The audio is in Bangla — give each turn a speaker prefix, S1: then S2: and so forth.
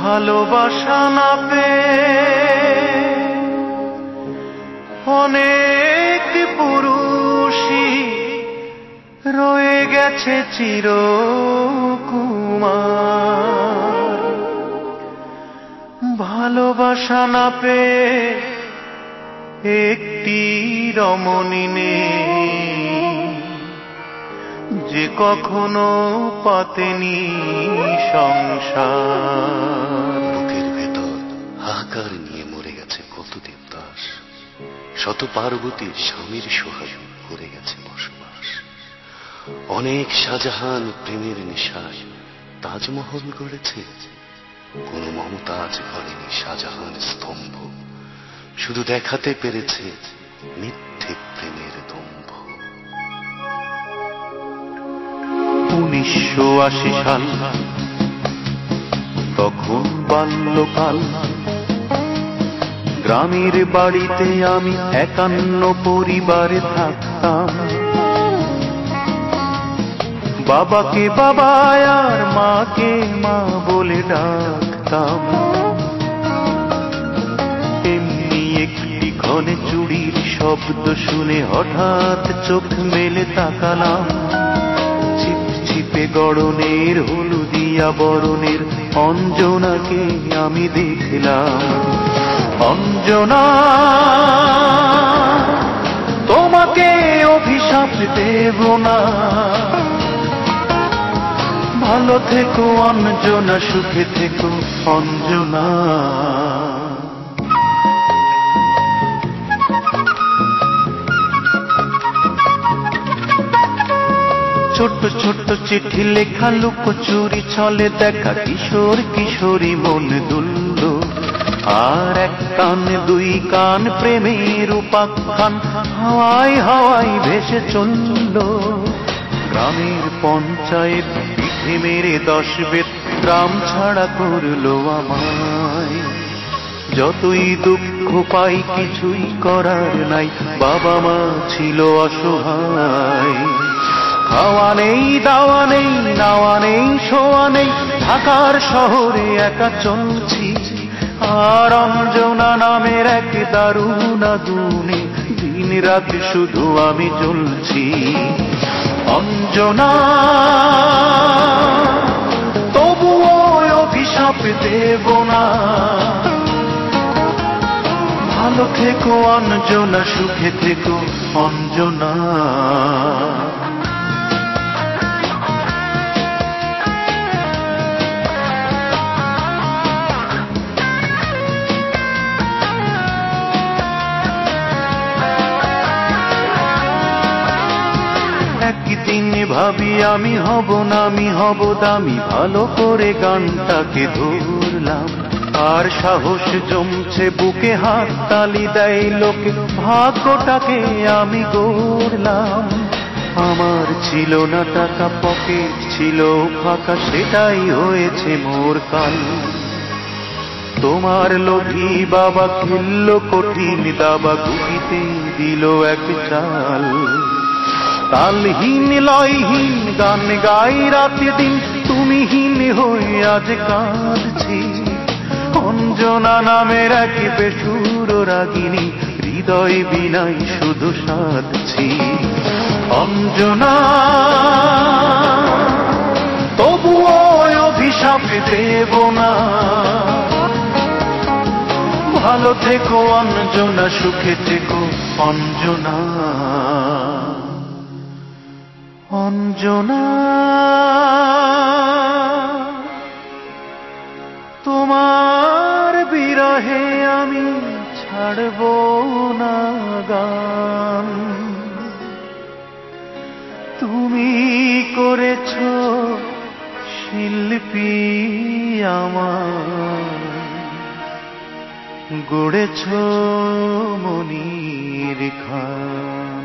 S1: ভালোবাসা না পেয়ে অনেক পুরুষই রয়ে গেছে চিরকুমার। ভালোবাসা না পেয়ে একটি রমণী নেই যে কখনো পাতেনি সংসার।
S2: বুকের ভেতর হাহাকার নিয়ে মরে গেছে কত দেবদাস, শত পার্বতী স্বামীর সোহাগ করে গেছে বসবাস। অনেক শাহজাহান প্রেমের নেশায় তাজমহল গড়েছে, কোন মমতাজ গড়েনি শাহজাহান স্তম্ভ, শুধু দেখাতে পেরেছে মিথ্যে প্রেমের দম্ভ।
S1: 1980 সাল, তখন বাল্যকাল, গ্রামের বাড়িতে আমি 51 পরিবারে থাকতাম। বাবাকে বাবা আর মাকে মা বলে ডাকতাম। এমনি একটি ঘনে চুড়ির শব্দ শুনে হঠাৎ চোখ মেলে তাকালাম। ছিপছিপে গড়নের হলুদিয়া বরণের অঞ্জনাকে আমি দেখলাম। অঞ্জনা, তোমাকে অভিশাপ দেব না, ভালো থেকো অঞ্জনা, সুখে থেকো অঞ্জনা। ছোট্ট ছোট্ট চিঠি লেখা লুকোচুরি ছলে দেখা কিশোর কিশোরী মন দুলল। আর এক কান দুই কান প্রেমের উপাখ্যান হাওয়ায় হাওয়ায় ভেসে চলল। গ্রামের পঞ্চায়েত পিঠে মেরে 10 বেত গ্রাম ছাড়া করলো আমায়। যতই দুঃখ পাই কিছুই করার নাই, বাবা মা ছিল অসহায়। খাওয়া নেই, দাওয়া নেই, নাওয়া নেই, শোয়া নেই, ঢাকার শহরে একা চলছি। আর অঞ্জনা নামের এক দারুণ আগুনে দিন রাত শুধু আমি জ্বলছি। অঞ্জনা, তবুও অভিশাপ দেব না, ভালো থেকো অঞ্জনা, সুখে থেকো অঞ্জনা। একদিন ভাবি আমি হব না, আমি হব দামি, ভালো করে গানটাকে ধরলাম। আর সাহস জমছে বুকে, হাত তালি দেয় লোকে, ভাগ্যটাকে আমি গড়লাম। আমার ছিল না টাকা, পকেট ছিল ফাঁকা, সেটাই হয়েছে মোর কাল। তোমার লোভী বাবা খেলল কঠিন দাবা, গুটিতে দিল এক চাল। তালহীন লয়হীন গান গাই রাত দিন, তুমিহীন হয়ে আজ কাঁদছি। অঞ্জনা নামের এক বেসুর রাগিনী, হৃদয় বিনাই শুধু সাধছি। অঞ্জনা, তবুও অভিশাপ দেব না, ভালো থেকো অঞ্জনা, সুখে থেকো অঞ্জনা। অঞ্জনা, তোমার বিরহে আমি ছাড়ব না গান। তুমি করেছ শিল্পী আমার, গড়েছ মনির খান।